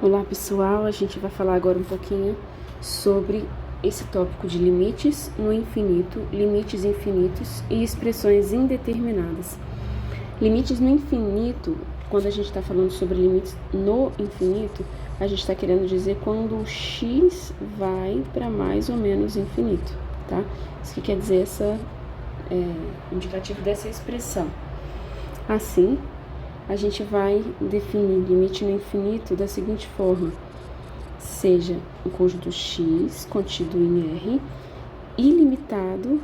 Olá pessoal, a gente vai falar agora um pouquinho sobre esse tópico de limites no infinito, limites infinitos e expressões indeterminadas. Limites no infinito, quando a gente está falando sobre limites no infinito, a gente está querendo dizer quando o x vai para mais ou menos infinito, tá? Isso que quer dizer indicativo dessa expressão. Assim, a gente vai definir limite no infinito da seguinte forma: seja um conjunto x contido em R ilimitado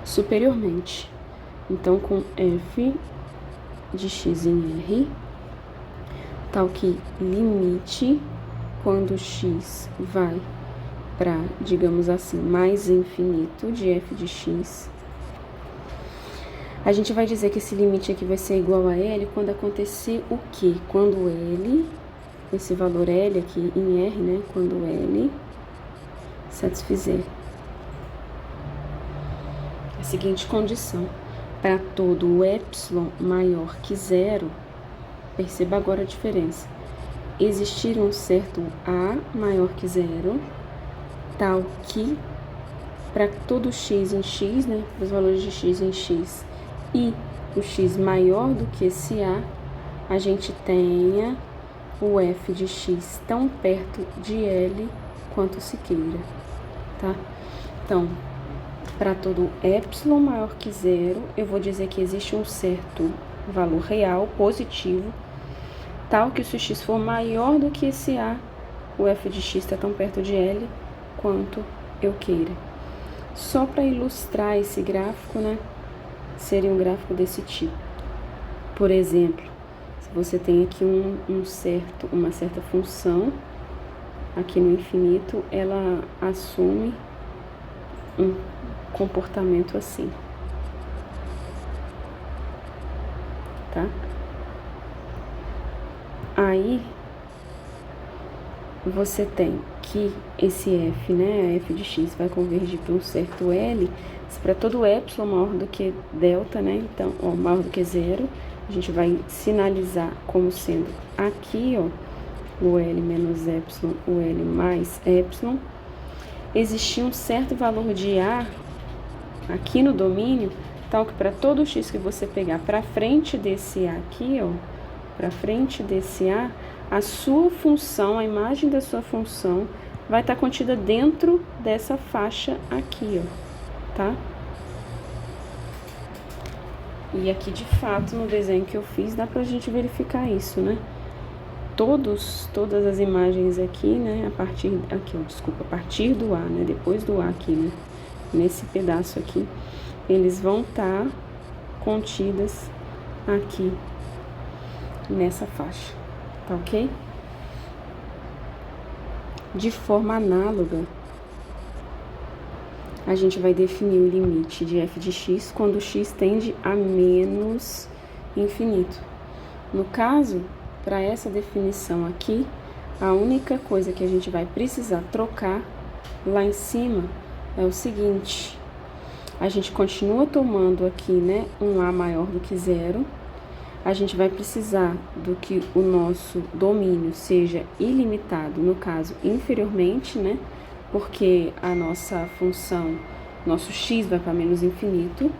superiormente. Então, com f de x em R, tal que limite, quando x vai para, digamos assim, mais infinito de f de x, a gente vai dizer que esse limite aqui vai ser igual a L quando acontecer o quê? Quando L, esse valor L aqui em R, né? Quando L satisfizer a seguinte condição: para todo o epsilon maior que zero, perceba agora a diferença, existir um certo A maior que zero, tal que para todo x em x, né? Os valores de x em x, e o x maior do que esse a gente tenha o f de x tão perto de L quanto se queira, tá? Então, para todo epsilon maior que zero, eu vou dizer que existe um certo valor real, positivo, tal que se o x for maior do que esse a, o f de x está tão perto de L quanto eu queira. Só para ilustrar esse gráfico, né? Seria um gráfico desse tipo. Por exemplo, se você tem aqui uma certa função aqui no infinito, ela assume um comportamento assim, tá? Aí você tem que esse f, né, a f de x vai convergir para um certo L, para todo epsilon maior do que delta, né, então, ó, maior do que zero, a gente vai sinalizar como sendo aqui, ó, o L menos epsilon, o L mais epsilon. Existir um certo valor de A aqui no domínio, tal que para todo x que você pegar para frente desse A aqui, ó, para frente desse a sua função, a imagem da sua função, vai estar contida dentro dessa faixa aqui, ó, tá? E aqui, de fato, no desenho que eu fiz, dá pra gente verificar isso, né? Todas as imagens aqui, né, a partir do A, né, depois do A aqui, né, nesse pedaço aqui, eles vão estar contidas aqui nessa faixa, tá ok? De forma análoga, a gente vai definir o limite de f de x quando x tende a menos infinito. No caso, para essa definição aqui, a única coisa que a gente vai precisar trocar lá em cima é o seguinte: a gente continua tomando aqui, né, um a maior do que zero. A gente vai precisar do que o nosso domínio seja ilimitado, no caso, inferiormente, né? Porque a nossa função, nosso x vai para menos infinito.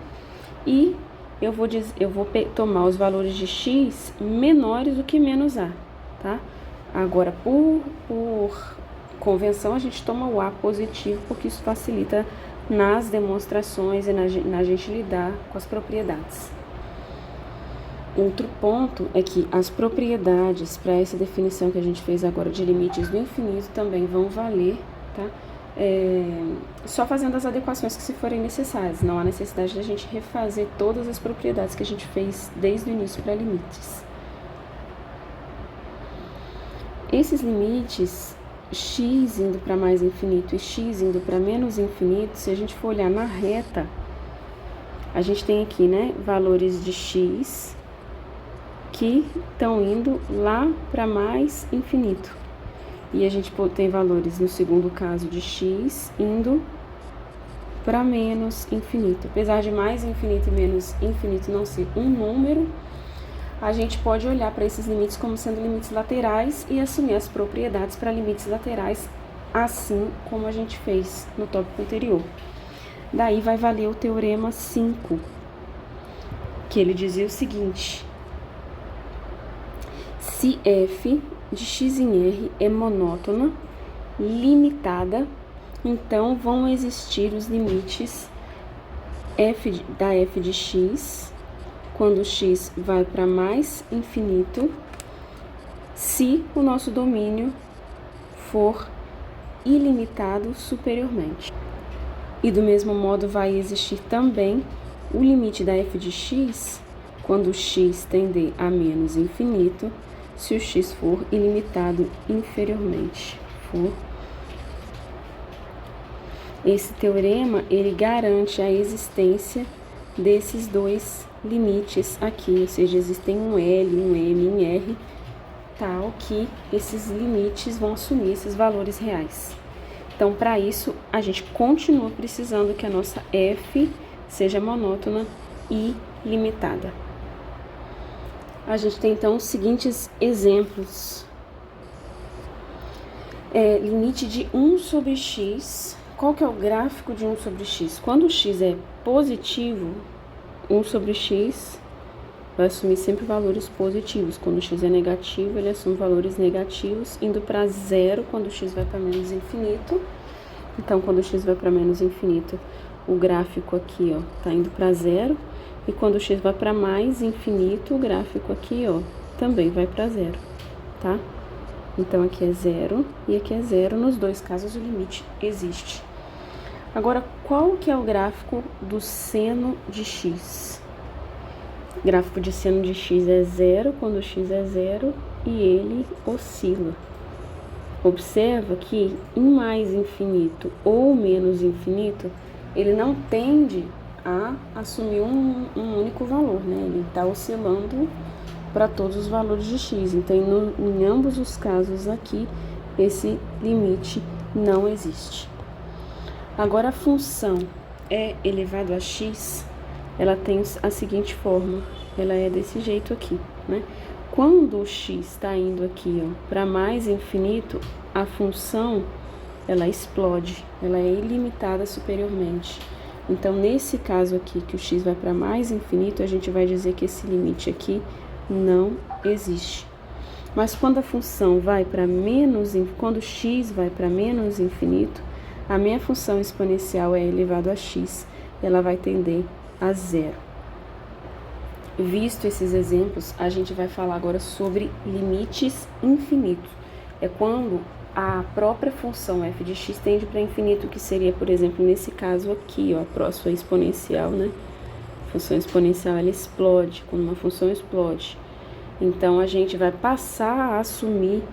E eu vou tomar os valores de x menores do que menos a, tá? Agora, por convenção, a gente toma o a positivo, porque isso facilita nas demonstrações e na gente lidar com as propriedades. Outro ponto é que as propriedades para essa definição que a gente fez agora de limites do infinito também vão valer, tá? Só fazendo as adequações que se forem necessárias. Não há necessidade de a gente refazer todas as propriedades que a gente fez desde o início para limites. Esses limites, x indo para mais infinito e x indo para menos infinito, se a gente for olhar na reta, a gente tem aqui, né, valores de x que estão indo lá para mais infinito. E a gente tem valores, no segundo caso, de x indo para menos infinito. Apesar de mais infinito e menos infinito não ser um número, a gente pode olhar para esses limites como sendo limites laterais e assumir as propriedades para limites laterais, assim como a gente fez no tópico anterior. Daí vai valer o teorema 5, que ele dizia o seguinte: se f de x em R é monótona, limitada, então vão existir os limites da f de x, quando x vai para mais infinito, se o nosso domínio for ilimitado superiormente. E do mesmo modo vai existir também o limite da f de x, quando x tender a menos infinito, se o x for ilimitado inferiormente. Esse teorema, ele garante a existência desses dois limites aqui, ou seja, existem um L, um M em R, tal que esses limites vão assumir esses valores reais. Então, para isso, a gente continua precisando que a nossa f seja monótona e limitada. A gente tem, então, os seguintes exemplos. Limite de 1 sobre x. Qual que é o gráfico de 1 sobre x? Quando o x é positivo, 1 sobre x vai assumir sempre valores positivos. Quando o x é negativo, ele assume valores negativos, indo para zero quando o x vai para menos infinito. Então, quando o x vai para menos infinito, o gráfico aqui, ó, tá indo para zero. E quando o x vai para mais infinito, o gráfico aqui, ó, também vai para zero, tá? Então, aqui é zero e aqui é zero. Nos dois casos, o limite existe. Agora, qual que é o gráfico do seno de x? O gráfico de seno de x é zero quando x é zero e ele oscila. Observa que em mais infinito ou menos infinito, ele não tende a assumir um único valor, né? Ele está oscilando para todos os valores de x. Então, em ambos os casos aqui, esse limite não existe. Agora, a função e elevado a x, ela tem a seguinte forma, ela é desse jeito aqui, né? Quando o x está indo aqui, ó, para mais infinito, a função, ela explode, ela é ilimitada superiormente. Então, nesse caso aqui, que o x vai para mais infinito, a gente vai dizer que esse limite aqui não existe. Mas quando a função vai para menos, quando x vai para menos infinito, a minha função exponencial é elevado a x, ela vai tender a zero. Visto esses exemplos, a gente vai falar agora sobre limites infinitos. É quando a própria função f de x tende para infinito, que seria, por exemplo, nesse caso aqui, ó, a próxima exponencial, né? A função exponencial, ela explode, quando uma função explode. Então, a gente vai passar a assumir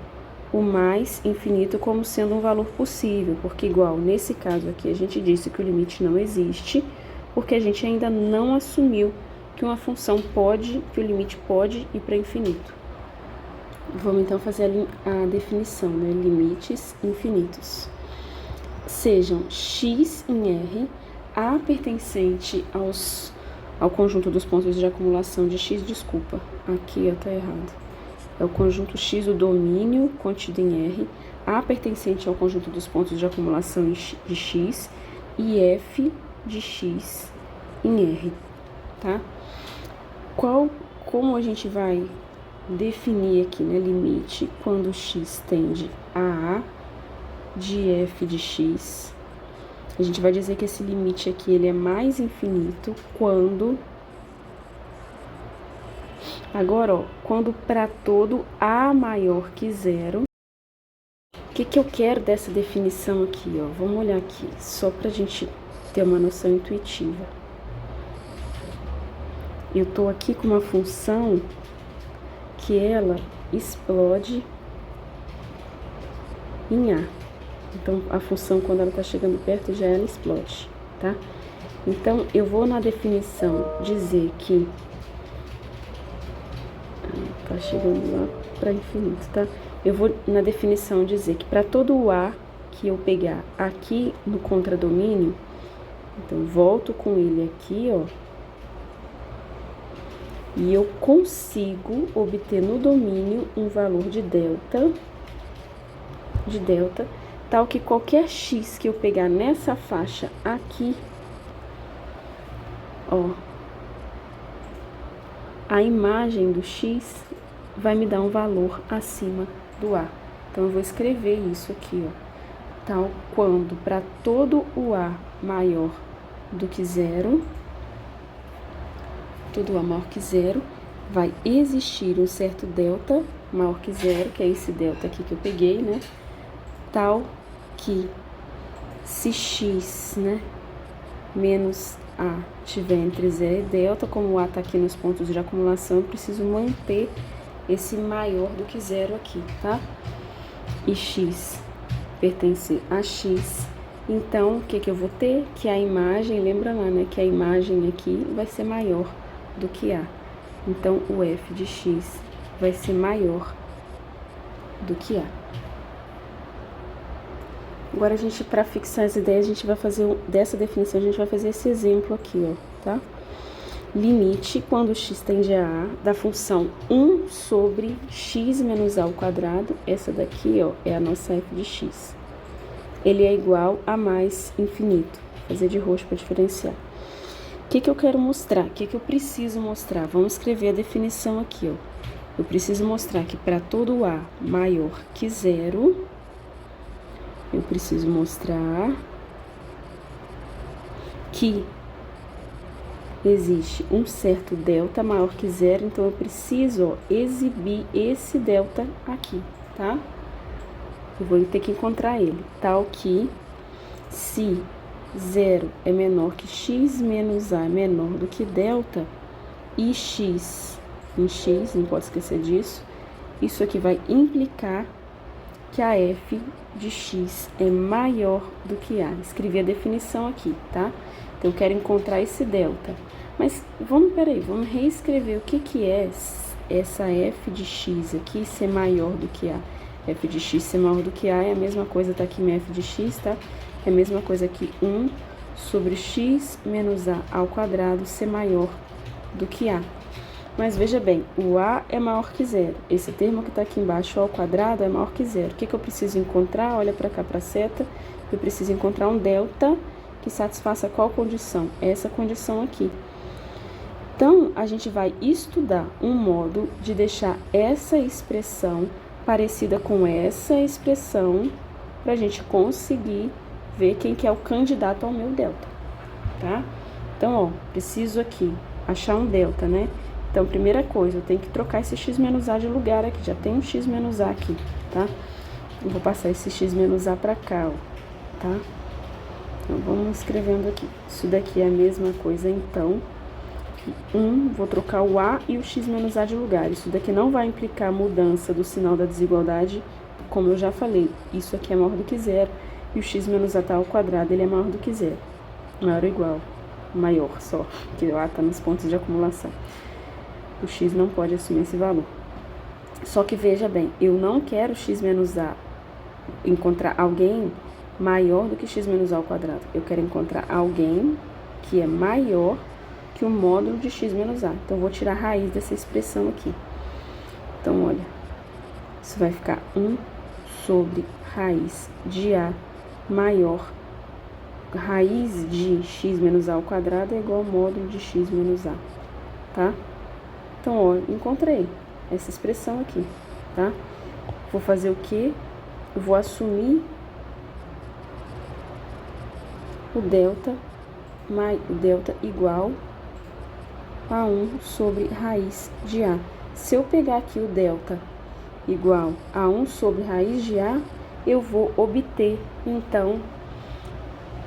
o mais infinito como sendo um valor possível, porque igual, nesse caso aqui, a gente disse que o limite não existe, porque a gente ainda não assumiu que uma função pode, que o limite pode ir para infinito. Vamos então fazer a definição, né? Limites infinitos. Sejam x em R, A pertencente ao conjunto dos pontos de acumulação de x, desculpa, aqui tá errado. É o conjunto x, o domínio contido em R, A pertencente ao conjunto dos pontos de acumulação de x e F de x em R, tá? Como a gente vai definir aqui, né, limite quando x tende a de f de x? A gente vai dizer que esse limite aqui, ele é mais infinito quando... Agora, ó, quando para todo a maior que zero. O que eu quero dessa definição aqui, ó? Vamos olhar aqui, só pra gente ter uma noção intuitiva. Eu tô aqui com uma função que ela explode em A. Então, a função, quando ela tá chegando perto, já ela explode, tá? Então, eu vou na definição dizer que... Tá chegando lá para infinito, tá? Eu vou na definição dizer que para todo o A que eu pegar aqui no contradomínio, então, volto com ele aqui, ó. E eu consigo obter no domínio um valor de delta, tal que qualquer x que eu pegar nessa faixa aqui, ó, a imagem do x vai me dar um valor acima do A. Então, eu vou escrever isso aqui, ó. Tal quando para todo o A maior do que zero, todo A maior que zero, vai existir um certo delta maior que zero, que é esse delta aqui que eu peguei, né? Tal que se x, né, menos A tiver entre zero e delta, como o A tá aqui nos pontos de acumulação, eu preciso manter esse maior do que zero aqui, tá? E x pertencer a x, então, o que que eu vou ter? Que a imagem, lembra lá, né, que a imagem aqui vai ser maior do que A. Então, o f de x vai ser maior do que A. Agora, a gente, para fixar as ideias, a gente vai fazer, dessa definição, a gente vai fazer esse exemplo aqui, ó, tá? Limite, quando x tende a A, da função 1 sobre x menos A ao quadrado, essa daqui, ó, é a nossa f de x. Ele é igual a mais infinito. Vou fazer de roxo para diferenciar. O que que eu quero mostrar? O que que eu preciso mostrar? Vamos escrever a definição aqui, ó. Eu preciso mostrar que para todo A maior que zero, eu preciso mostrar que existe um certo delta maior que zero, então eu preciso, ó, exibir esse delta aqui, tá? Eu vou ter que encontrar ele, tal que se zero é menor que x menos A é menor do que delta, e x em x, não pode esquecer disso, isso aqui vai implicar que a f de x é maior do que A. Escrevi a definição aqui, tá? Então, eu quero encontrar esse delta. Mas, vamos reescrever o que que é essa f de x aqui ser maior do que A. F de x ser maior do que A é a mesma coisa, tá aqui minha f de x, tá? É a mesma coisa que 1 sobre x menos A ao quadrado ser maior do que A. Mas veja bem, o A é maior que zero. Esse termo que tá aqui embaixo, ao quadrado, é maior que zero. O que que eu preciso encontrar? Olha para cá, para a seta. Eu preciso encontrar um delta que satisfaça qual condição? Essa condição aqui. Então, a gente vai estudar um modo de deixar essa expressão parecida com essa expressão, para a gente conseguir ver quem que é o candidato ao meu delta, tá? Então, ó, preciso aqui achar um delta, né? Então, primeira coisa, eu tenho que trocar esse x menos A de lugar aqui, já tem um x menos A aqui, tá? Eu vou passar esse x menos A para cá, ó, tá? Então, vamos escrevendo aqui. Isso daqui é a mesma coisa, então, vou trocar o A e o x menos A de lugar. Isso daqui não vai implicar mudança do sinal da desigualdade, como eu já falei. Isso aqui é maior do que zero, e o x menos A tá ao quadrado, ele é maior do que zero. Maior ou igual, maior só, porque o A tá nos pontos de acumulação. O x não pode assumir esse valor. Só que veja bem, eu não quero x menos A, encontrar alguém maior do que x menos A ao quadrado. Eu quero encontrar alguém que é maior que o módulo de x menos A. Então, eu vou tirar a raiz dessa expressão aqui. Então, olha, isso vai ficar 1 sobre raiz de A maior. Raiz de x menos A ao quadrado é igual ao módulo de x menos A, tá? Então, ó, encontrei essa expressão aqui, tá? Vou fazer o quê? Eu vou assumir o delta igual a 1 sobre raiz de A. Se eu pegar aqui o delta igual a 1 sobre raiz de A, eu vou obter, então,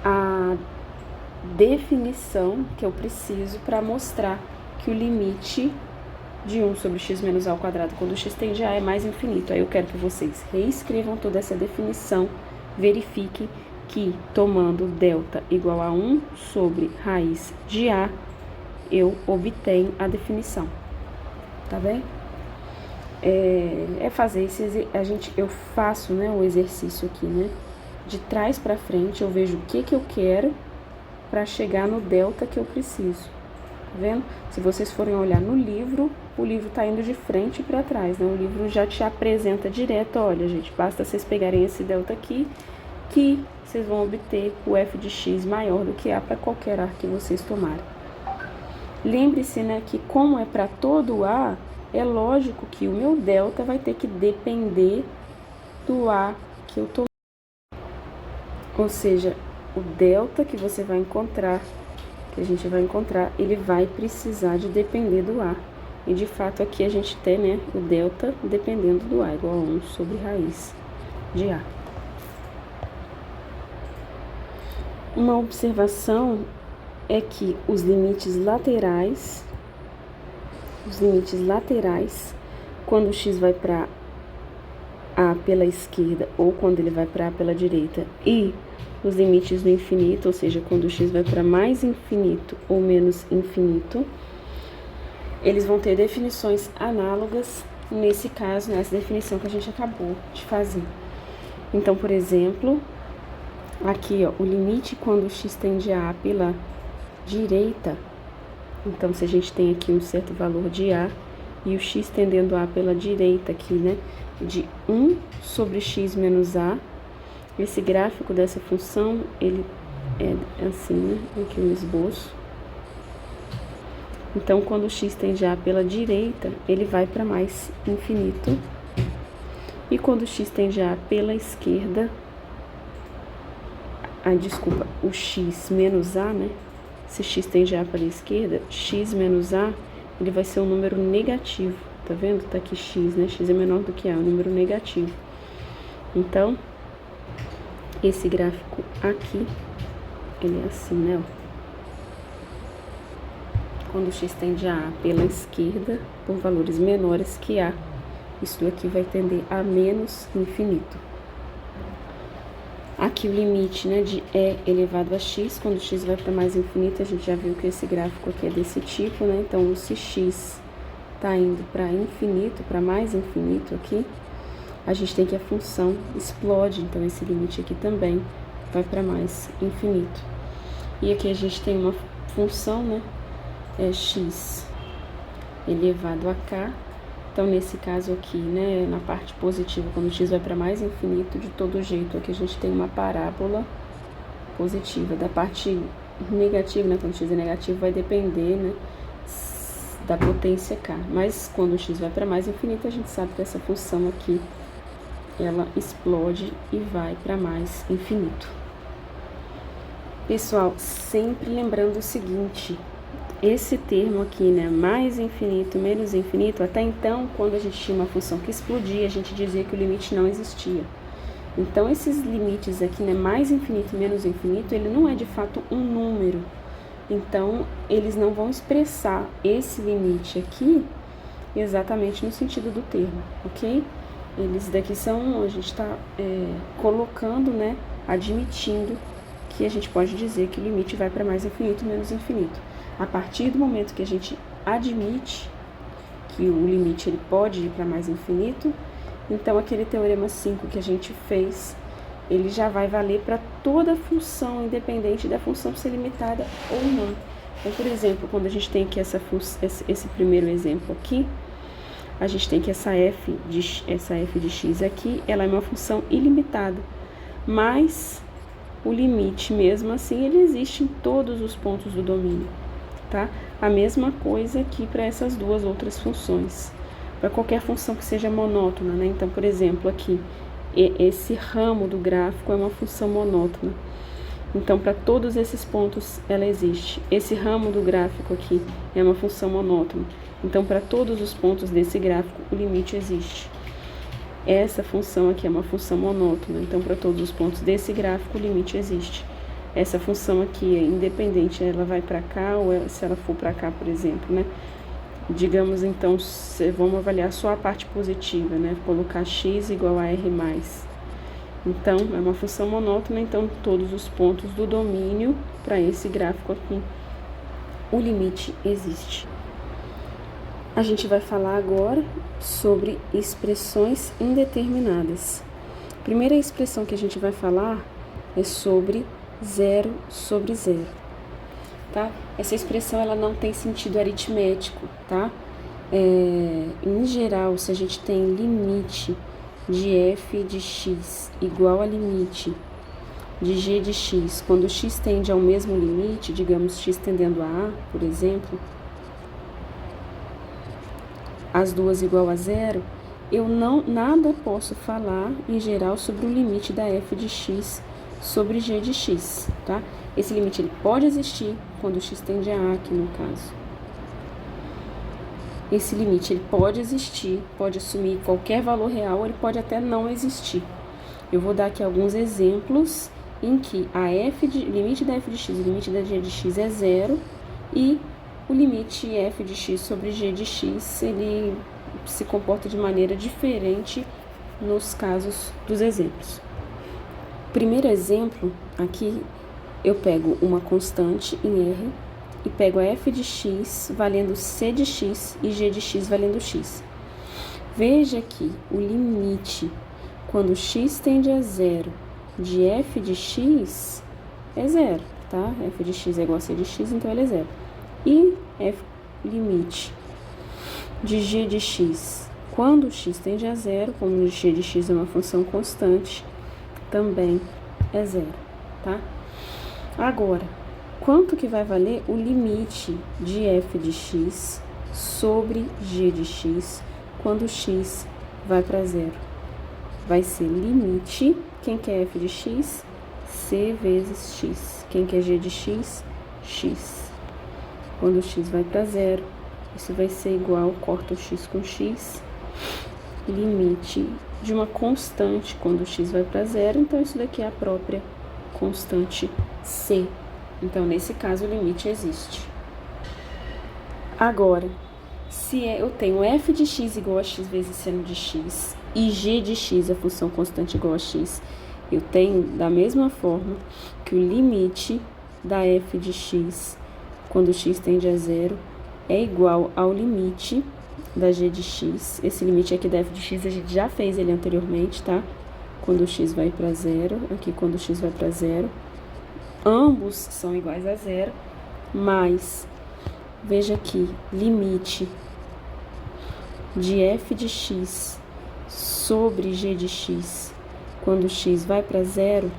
a definição que eu preciso para mostrar que o limite de 1 sobre x menos A ao quadrado, quando x tende a A, é mais infinito. Aí eu quero que vocês reescrevam toda essa definição, verifiquem que, tomando delta igual a 1 sobre raiz de A, eu obtenho a definição, tá bem? Fazer esse, eu faço, né, o exercício aqui, né? De trás para frente, eu vejo o que que eu quero para chegar no delta que eu preciso. vendo? Se vocês forem olhar no livro, o livro tá indo de frente para trás, né? O livro já te apresenta direto, olha, gente, basta vocês pegarem esse delta aqui, que vocês vão obter o f de x maior do que a para qualquer ar que vocês tomarem. Lembre-se, né, que como é para todo A, é lógico que o meu delta vai ter que depender do A que eu tomei. Ou seja, o delta que você vai encontrar, que a gente vai encontrar, ele vai precisar de depender do A. E de fato aqui a gente tem, né, o delta dependendo do A, igual a 1 sobre raiz de A. Uma observação é que os limites laterais, quando o x vai para A pela esquerda ou quando ele vai para A pela direita, e os limites do infinito, ou seja, quando o x vai para mais infinito ou menos infinito, eles vão ter definições análogas nesse caso, nessa definição que a gente acabou de fazer. Então, por exemplo, aqui, ó, o limite quando o x tende a A pela direita, então se a gente tem aqui um certo valor de A e o x tendendo a pela direita aqui, né, de 1 sobre x menos A, esse gráfico dessa função, ele é assim, né, aqui no esboço. Então, quando o x tende a pela direita, ele vai para mais infinito, e quando o x tende a pela esquerda, o x menos A, né, se x tende a para a esquerda, x menos A, ele vai ser um número negativo, tá vendo? Tá aqui x, né? X é menor do que A, é um número negativo. Então, esse gráfico aqui, ele é assim, né? Quando x tende a A pela esquerda, por valores menores que A, isso aqui vai tender a menos infinito. Aqui o limite, né, de E elevado a x, quando x vai para mais infinito, a gente já viu que esse gráfico aqui é desse tipo, né? Então, se x está indo para infinito, para mais infinito aqui, a gente tem que a função explode, então esse limite aqui também vai para mais infinito. E aqui a gente tem uma função, né, x elevado a k. Então, nesse caso aqui, né, na parte positiva, quando o x vai para mais infinito, de todo jeito, aqui a gente tem uma parábola positiva. Da parte negativa, né, quando o x é negativo, vai depender, né, da potência k. Mas, quando o x vai para mais infinito, a gente sabe que essa função aqui, ela explode e vai para mais infinito. Pessoal, sempre lembrando o seguinte, esse termo aqui, né, mais infinito, menos infinito, até então, quando a gente tinha uma função que explodia, a gente dizia que o limite não existia. Então, esses limites aqui, né, mais infinito e menos infinito, ele não é de fato um número. Então, eles não vão expressar esse limite aqui exatamente no sentido do termo, ok? Eles daqui são, a gente está colocando, né, admitindo que a gente pode dizer que o limite vai para mais infinito e menos infinito. A partir do momento que a gente admite que o limite ele pode ir para mais infinito, então aquele teorema 5 que a gente fez, ele já vai valer para toda função, independente da função ser limitada ou não. Então, por exemplo, quando a gente tem aqui esse primeiro exemplo aqui, a gente tem que essa f de x aqui, ela é uma função ilimitada, mas o limite, mesmo assim, ele existe em todos os pontos do domínio, tá? A mesma coisa aqui para essas duas outras funções, para qualquer função que seja monótona, né? Então, por exemplo, aqui, esse ramo do gráfico é uma função monótona. Então, para todos esses pontos, ela existe. Esse ramo do gráfico aqui é uma função monótona. Então, para todos os pontos desse gráfico, o limite existe. Essa função aqui é uma função monótona. Então, para todos os pontos desse gráfico, o limite existe. Essa função aqui é independente, ela vai para cá ou se ela for para cá, por exemplo, né? Digamos, então, vamos avaliar só a parte positiva, né? Colocar x igual a r+. Então, é uma função monótona, então, todos os pontos do domínio para esse gráfico aqui, o limite existe. A gente vai falar agora sobre expressões indeterminadas. A primeira expressão que a gente vai falar é sobre 0 sobre 0. tá? Essa expressão, ela não tem sentido aritmético, tá? Em geral, se a gente tem limite de f de x igual a limite de g de x, quando x tende ao mesmo limite, digamos x tendendo a A, por exemplo, as duas igual a zero, eu nada posso falar, em geral, sobre o limite da f de x sobre g de x, tá? Esse limite ele pode existir quando x tende a A, aqui no caso. Esse limite ele pode existir, pode assumir qualquer valor real, ele pode até não existir. Eu vou dar aqui alguns exemplos em que limite da f de x e limite da g de x é zero e o limite f de x sobre g de x, ele se comporta de maneira diferente nos casos dos exemplos. Primeiro exemplo, aqui eu pego uma constante em R e pego a f de x valendo c de x e g de x valendo x. Veja que o limite, quando x tende a zero, de f de x é zero, tá? f de x é igual a c de x, então ele é zero. E limite de g de x, quando x tende a zero, como g de x é uma função constante, também é zero, tá? Agora, quanto que vai valer o limite de f de x sobre g de x quando x vai para zero? Vai ser limite, quem quer f de x? C vezes x. Quem quer g de x? X. Quando x vai para zero, isso vai ser igual, corta o x com x, limite de uma constante quando x vai para zero, então isso daqui é a própria constante c. Então, nesse caso, o limite existe. Agora, se eu tenho f de x igual a x vezes seno de x e g de x, a função constante igual a x, eu tenho da mesma forma que o limite da f de x, quando x tende a zero, é igual ao limite da g de x. Esse limite aqui da f de x, a gente já fez ele anteriormente, tá? Quando x vai para zero, aqui quando x vai para zero. Ambos são iguais a zero, mas veja aqui, limite de f de x sobre g de x, quando x vai para zero,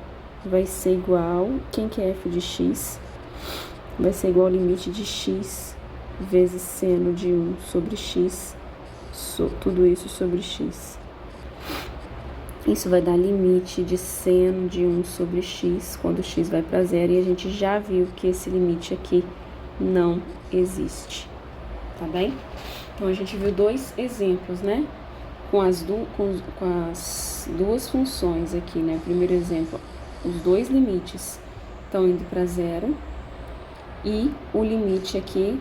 vai ser igual, quem que é f de x? Vai ser igual ao limite de x vezes seno de 1 sobre x, tudo isso sobre x. Isso vai dar limite de seno de 1 sobre x, quando x vai para zero, e a gente já viu que esse limite aqui não existe, tá bem? Então, a gente viu dois exemplos, né? Com as duas funções aqui, né? Primeiro exemplo, os dois limites estão indo para zero, e o limite aqui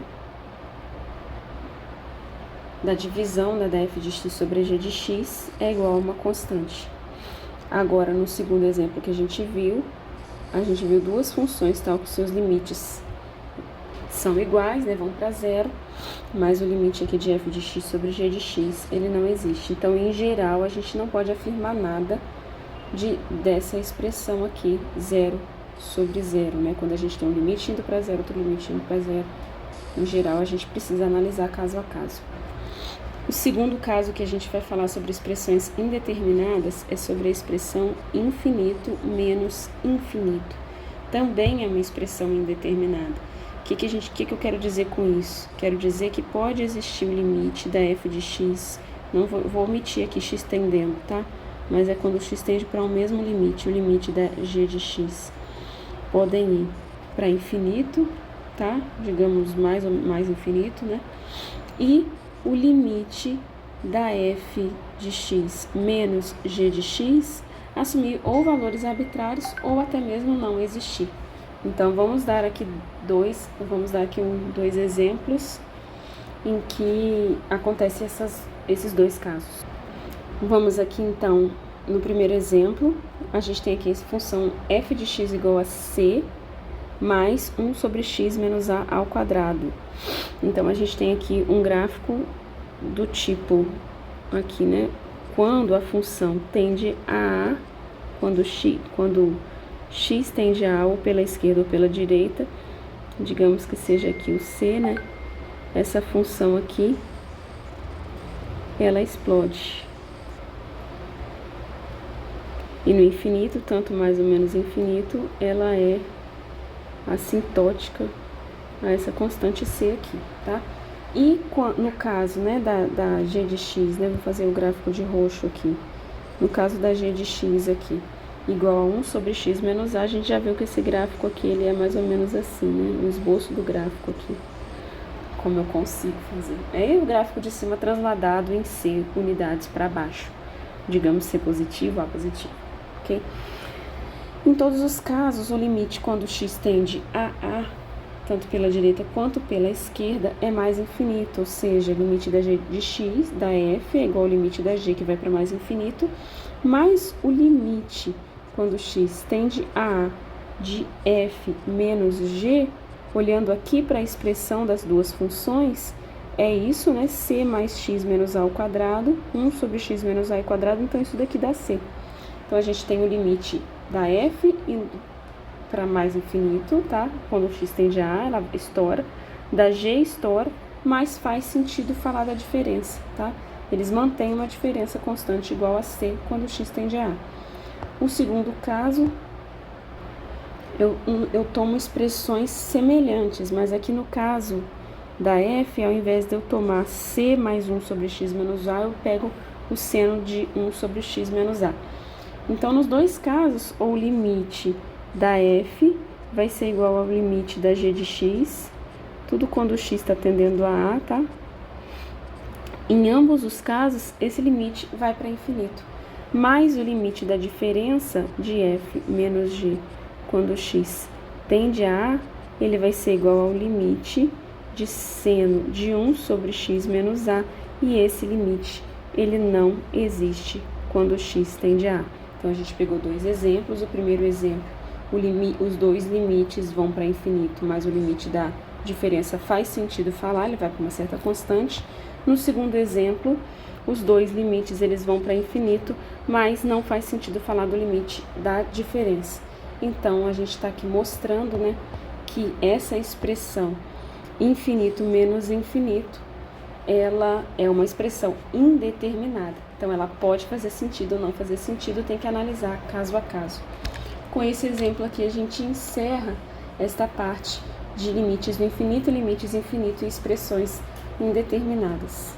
da divisão, né, da f de x sobre g de x é igual a uma constante. Agora, no segundo exemplo que a gente viu duas funções, tal, que seus limites são iguais, né, vão para zero, mas o limite aqui de f de x sobre g de x, ele não existe. Então, em geral, a gente não pode afirmar nada dessa expressão aqui, zero sobre zero, né, quando a gente tem um limite indo para zero, outro limite indo para zero. Em geral, a gente precisa analisar caso a caso. O segundo caso que a gente vai falar sobre expressões indeterminadas é sobre a expressão infinito menos infinito. Também é uma expressão indeterminada. O que eu quero dizer com isso? Quero dizer que pode existir o limite da f de x, não vou omitir aqui x tendendo, tá? Mas é quando x tende para o mesmo limite, o limite da g de x. Podem ir para infinito, tá? Digamos mais infinito, né? E o limite da f de x menos g de x assumir ou valores arbitrários ou até mesmo não existir. Então, vamos dar aqui dois exemplos em que acontecem esses dois casos. Vamos aqui, então, no primeiro exemplo, a gente tem aqui essa função f de x igual a c mais 1 sobre x menos a ao quadrado. Então, a gente tem aqui um gráfico do tipo, aqui, né? Quando a função tende a A, quando x tende a A ou pela esquerda ou pela direita, digamos que seja aqui o C, né? Essa função aqui, ela explode. E no infinito, tanto mais ou menos infinito, ela é assintótica a essa constante C aqui, tá? E no caso, né, da g de x, né, vou fazer o gráfico de roxo aqui. No caso da g de x aqui, igual a 1 sobre x menos a, gente já viu que esse gráfico aqui, ele é mais ou menos assim, né, o esboço do gráfico aqui, como eu consigo fazer. É o gráfico de cima transladado em C, unidades para baixo, digamos C positivo, A positivo, ok? Em todos os casos, o limite quando x tende a A, tanto pela direita quanto pela esquerda, é mais infinito, ou seja, o limite da g de x, da f, é igual ao limite da g, que vai para mais infinito, mais o limite, quando x tende a A, de f menos g, olhando aqui para a expressão das duas funções, é isso, né? C mais x menos a ao quadrado, 1 sobre x menos a ao quadrado, então isso daqui dá C. Então, a gente tem o limite da f indo para mais infinito, tá? Quando o x tende a A, ela estoura, da g estoura, mas faz sentido falar da diferença, tá? Eles mantêm uma diferença constante igual a C quando o x tende a A. O segundo caso, eu tomo expressões semelhantes, mas aqui no caso da f, ao invés de eu tomar C mais 1 sobre x menos a, eu pego o seno de 1 sobre x menos a. Então, nos dois casos, o limite da f vai ser igual ao limite da g de x, tudo quando o x está tendendo a A, tá? Em ambos os casos, esse limite vai para infinito, mais o limite da diferença de f menos g, quando o x tende a A, ele vai ser igual ao limite de seno de 1 sobre x menos a, e esse limite, ele não existe quando o x tende a A. Então, a gente pegou dois exemplos. O primeiro exemplo, os dois limites vão para infinito, mas o limite da diferença faz sentido falar, ele vai para uma certa constante. No segundo exemplo, os dois limites eles vão para infinito, mas não faz sentido falar do limite da diferença. Então, a gente está aqui mostrando, né, que essa expressão infinito menos infinito, ela é uma expressão indeterminada. Então, ela pode fazer sentido ou não fazer sentido, tem que analisar caso a caso. Com esse exemplo aqui, a gente encerra esta parte de limites no infinito, limites infinito e expressões indeterminadas.